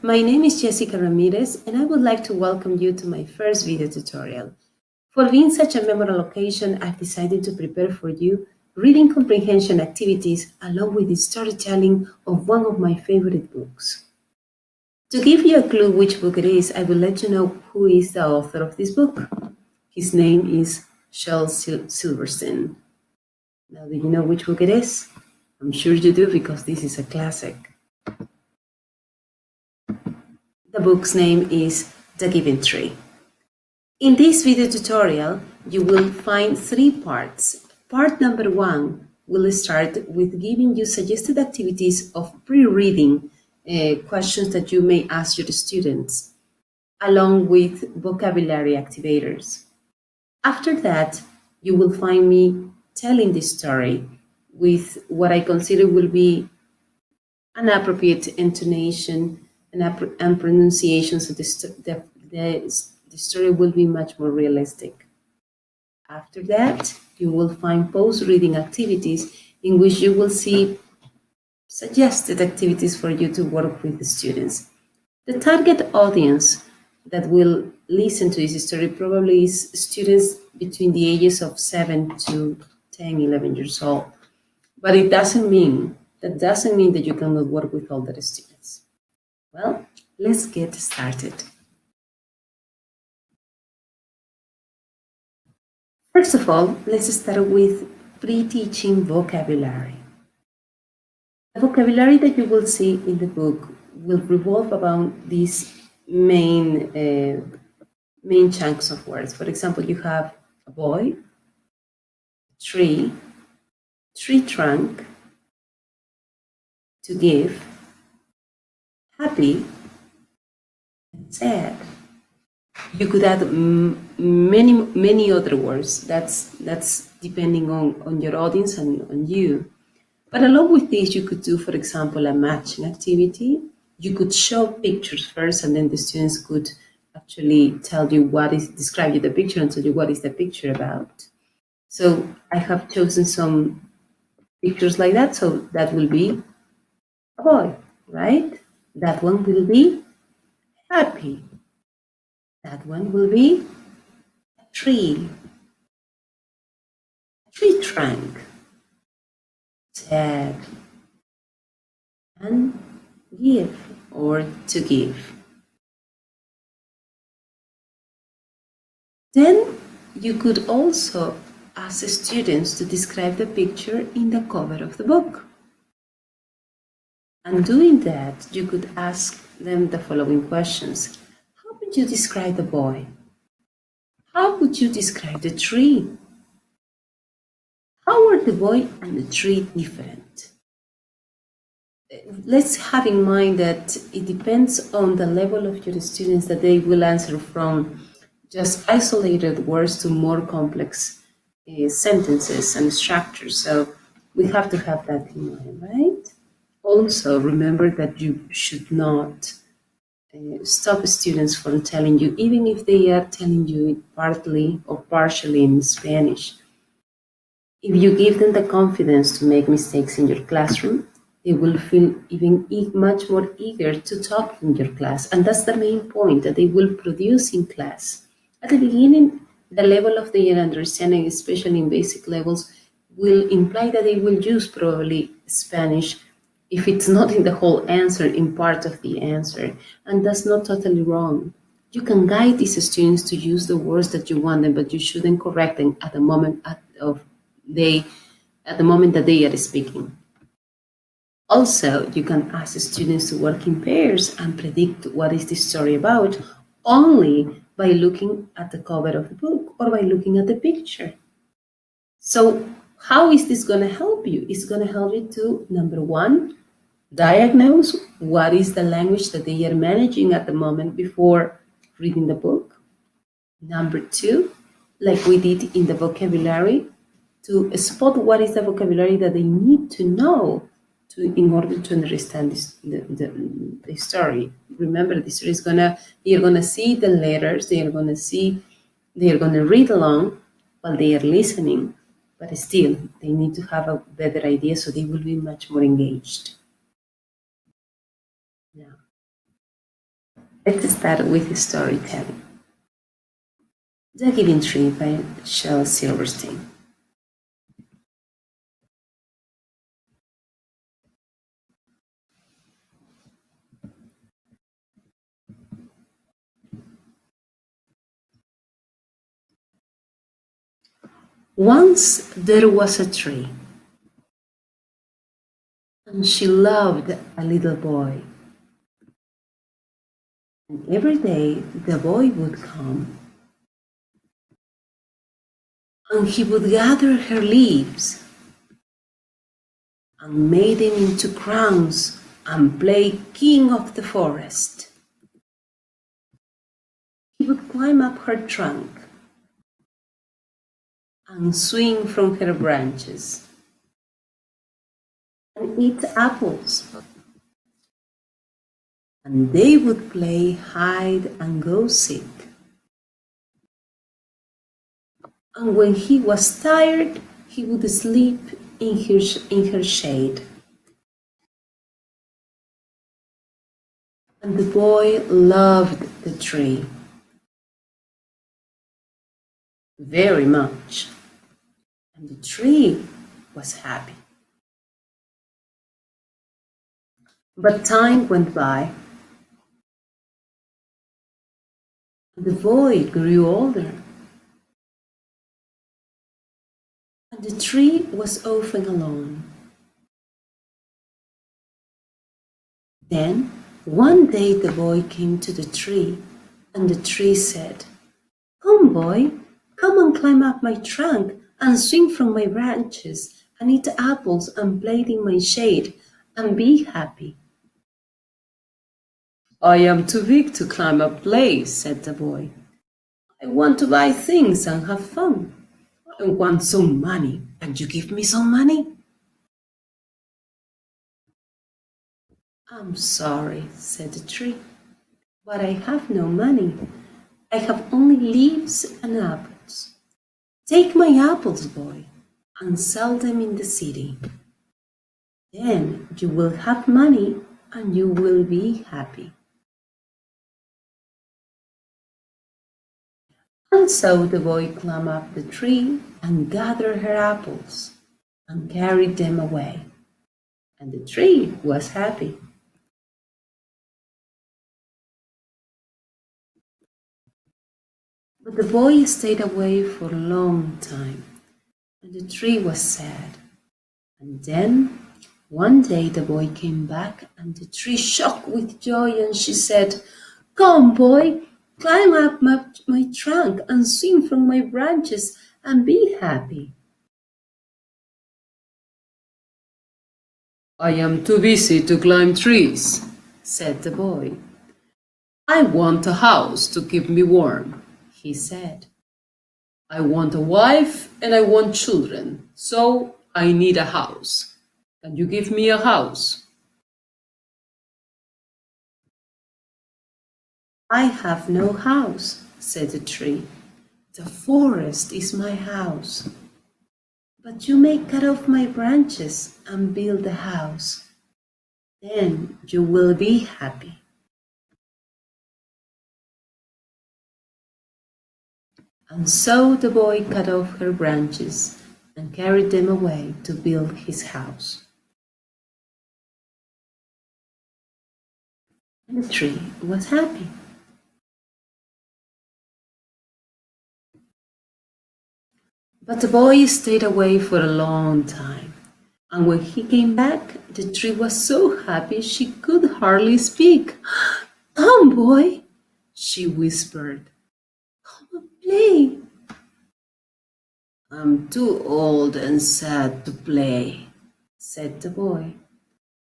My name is Jessica Ramirez, and I would like to welcome you to my first video tutorial. For being such a memorable occasion, I've decided to prepare for you reading comprehension activities along with the storytelling of one of my favorite books. To give you a clue which book it is, I will let you know who is the author of this book. His name is Silverstein. Now, do you know which book it is? I'm sure you do because this is a classic. The book's name is The Giving Tree. In this video tutorial, you will find three parts. Part number 1 will start with giving you suggested activities of pre-reading questions that you may ask your students, along with vocabulary activators. After that, you will find me telling the story with what I consider will be an appropriate intonation and pronunciation, so the story will be much more realistic. After that, you will find post-reading activities in which you will see suggested activities for you to work with the students. The target audience that will listen to this story probably is students between the ages of 7 to 10, 11 years old. But that doesn't mean that you cannot work with older students. Well, let's get started. First of all, let's start with pre-teaching vocabulary. The vocabulary that you will see in the book will revolve around these main chunks of words. For example, you have a boy, tree, tree trunk, to give, happy, and sad. You could add many other words. That's depending on your audience and on you. But along with this, you could do, for example, a matching activity. You could show pictures first, and then the students could actually describe you the picture and tell you what is the picture about. So I have chosen some pictures like that. So that will be a boy, right? That one will be happy. That one will be a tree trunk, sad, and give or to give. Then you could also ask the students to describe the picture in the cover of the book. And doing that, you could ask them the following questions. How would you describe the boy? How would you describe the tree? How are the boy and the tree different? Let's have in mind that it depends on the level of your students that they will answer from just isolated words to more complex sentences and structures. So we have to have that in mind, right? Also, remember that you should not stop students from telling you, even if they are telling you it partly or partially in Spanish. If you give them the confidence to make mistakes in your classroom, they will feel even much more eager to talk in your class. And that's the main point, that they will produce in class. At the beginning, the level of their understanding, especially in basic levels, will imply that they will use probably Spanish, if it's not in the whole answer, in part of the answer. And that's not totally wrong. You can guide these students to use the words that you want them, but you shouldn't correct them at the moment that they are speaking. Also, you can ask students to work in pairs and predict what is the story about only by looking at the cover of the book or by looking at the picture. So how is this going to help you? It's going to help you to, number 1, diagnose what is the language that they are managing at the moment before reading the book. Number 2, like we did in the vocabulary, to spot what is the vocabulary that they need to know in order to understand the story. Remember, the story you're gonna see the letters, they're gonna read along while they are listening, but still they need to have a better idea, so they will be much more engaged. Now, Let's start with storytelling. The Giving Tree by Shel Silverstein. Once there was a tree, and she loved a little boy. And every day the boy would come, and he would gather her leaves and made them into crowns and play king of the forest. He would climb up her trunk and swing from her branches and eat apples. And they would play hide and go seek. And when he was tired, he would sleep in her shade. And the boy loved the tree very much, and the tree was happy. But time went by, and the boy grew older, and the tree was often alone. Then, one day the boy came to the tree, and the tree said, "Come, boy, come and climb up my trunk and swing from my branches and eat apples and play in my shade and be happy." "I am too big to climb up place," said the boy. "I want to buy things and have fun. I want some money. Can you give me some money?" "I'm sorry," said the tree, "but I have no money. I have only leaves and apples. Take my apples, boy, and sell them in the city. Then you will have money and you will be happy." And so the boy climbed up the tree and gathered her apples and carried them away. And the tree was happy. But the boy stayed away for a long time, and the tree was sad. And then one day the boy came back, and the tree shook with joy, and she said, "Come, boy, climb up my trunk and swing from my branches and be happy." "I am too busy to climb trees," said the boy. "I want a house to keep me warm," he said. "I want a wife and I want children, so I need a house. Can you give me a house?" "I have no house," said the tree. "The forest is my house. But you may cut off my branches and build a house. Then you will be happy." And so the boy cut off her branches and carried them away to build his house. And the tree was happy. But the boy stayed away for a long time. And when he came back, the tree was so happy she could hardly speak. "Come, boy," she whispered. "Come and play." "I'm too old and sad to play," said the boy.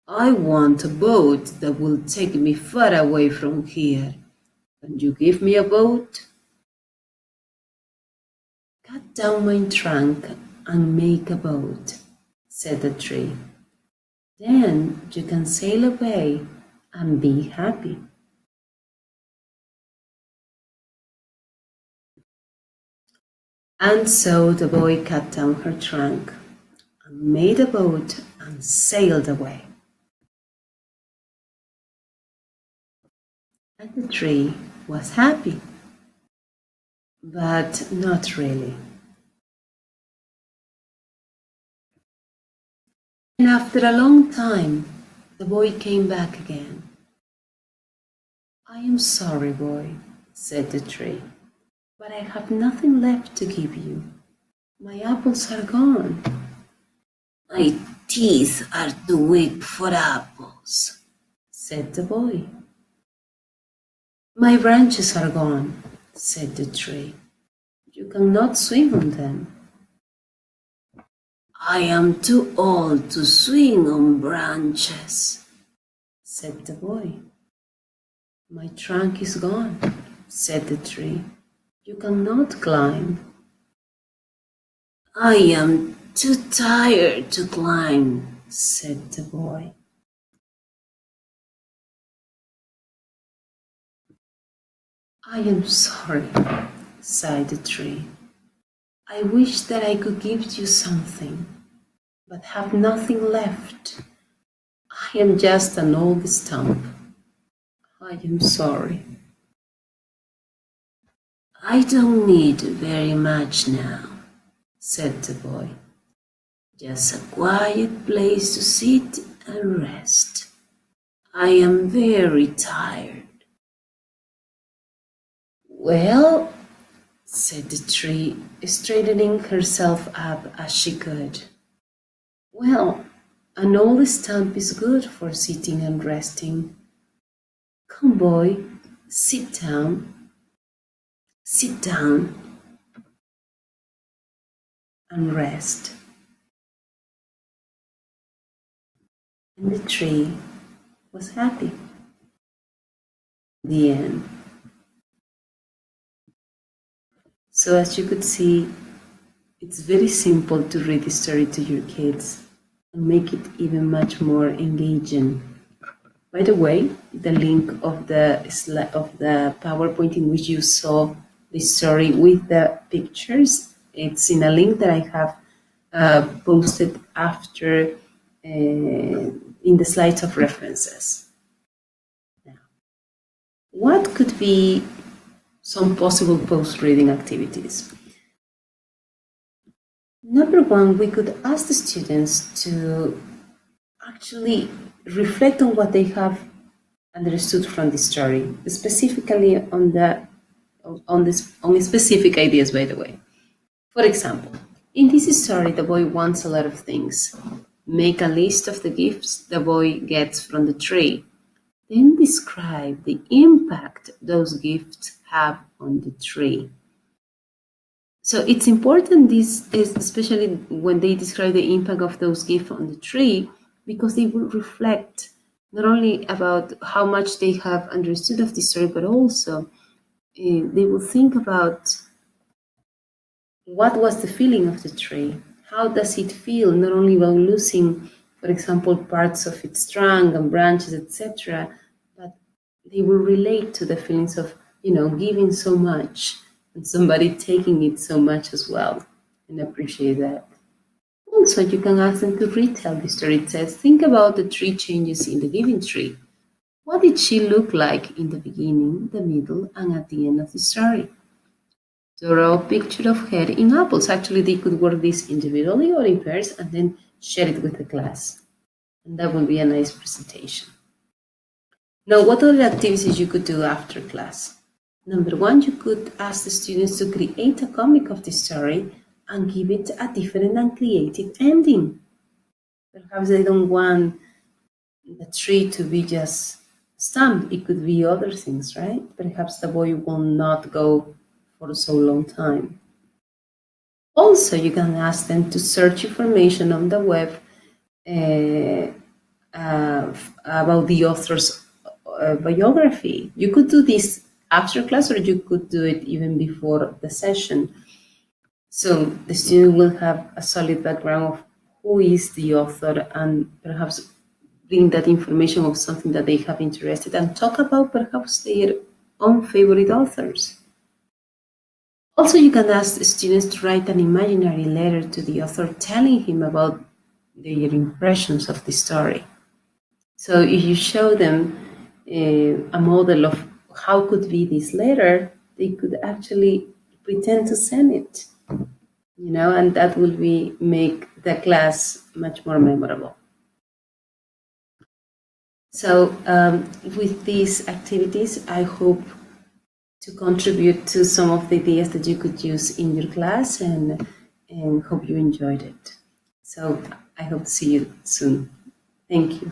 "I want a boat that will take me far away from here. Can you give me a boat?" "Cut down my trunk and make a boat," said the tree. "Then you can sail away and be happy." And so the boy cut down her trunk and made a boat and sailed away. And the tree was happy, but not really. And after a long time, the boy came back again. I am sorry, boy, said the tree, but I have nothing left to give you. My apples are gone. My teeth are too weak for apples, said the boy. My branches are gone, said the tree. You cannot swing on them. I am too old to swing on branches, said the boy. My trunk is gone, said the tree. You cannot climb. I am too tired to climb, said the boy. I am sorry, sighed the tree. I wish that I could give you something, but have nothing left. I am just an old stump. I am sorry. I don't need very much now, said the boy. Just a quiet place to sit and rest. I am very tired. Well, said the tree, straightening herself up as she could. Well, an old stump is good for sitting and resting. Come, boy, sit down. Sit down and rest. And the tree was happy. The end. So as you could see, it's very simple to read the story to your kids and make it even much more engaging. By the way, the link of the PowerPoint in which you saw the story with the pictures, it's in a link that I have posted after in the slides of references. Now, what could be some possible post-reading activities? Number one, we could ask the students to actually reflect on what they have understood from the story, specifically on specific ideas, by the way. For example, in this story, the boy wants a lot of things. Make a list of the gifts the boy gets from the tree. Then describe the impact those gifts have on the tree. So it's important, this is especially when they describe the impact of those gifts on the tree, because they will reflect not only about how much they have understood of the story, but also they will think about what was the feeling of the tree. How does it feel, not only about losing, for example, parts of its trunk and branches, etc., but they will relate to the feelings of, giving so much and somebody taking it so much as well, and appreciate that. Also, you can ask them to retell the story. It says, think about the three changes in the giving tree. What did she look like in the beginning, the middle, and at the end of the story? Draw a picture of her in apples. Actually, they could work this individually or in pairs and then share it with the class. And that would be a nice presentation. Now, what other activities you could do after class? Number one, you could ask the students to create a comic of the story and give it a different and creative ending. Perhaps they don't want the tree to be just stump. It could be other things, right? Perhaps the boy will not go for so long time. Also, you can ask them to search information on the web about the author's biography. You could do this after class, or you could do it even before the session. So the student will have a solid background of who is the author, and perhaps bring that information of something that they have interested, and talk about perhaps their own favorite authors. Also, you can ask the students to write an imaginary letter to the author telling him about their impressions of the story. So if you show them a model of how could be this letter, they could actually pretend to send it, and that will make the class much more memorable. So with these activities, I hope to contribute to some of the ideas that you could use in your class, and hope you enjoyed it. So I hope to see you soon. Thank you.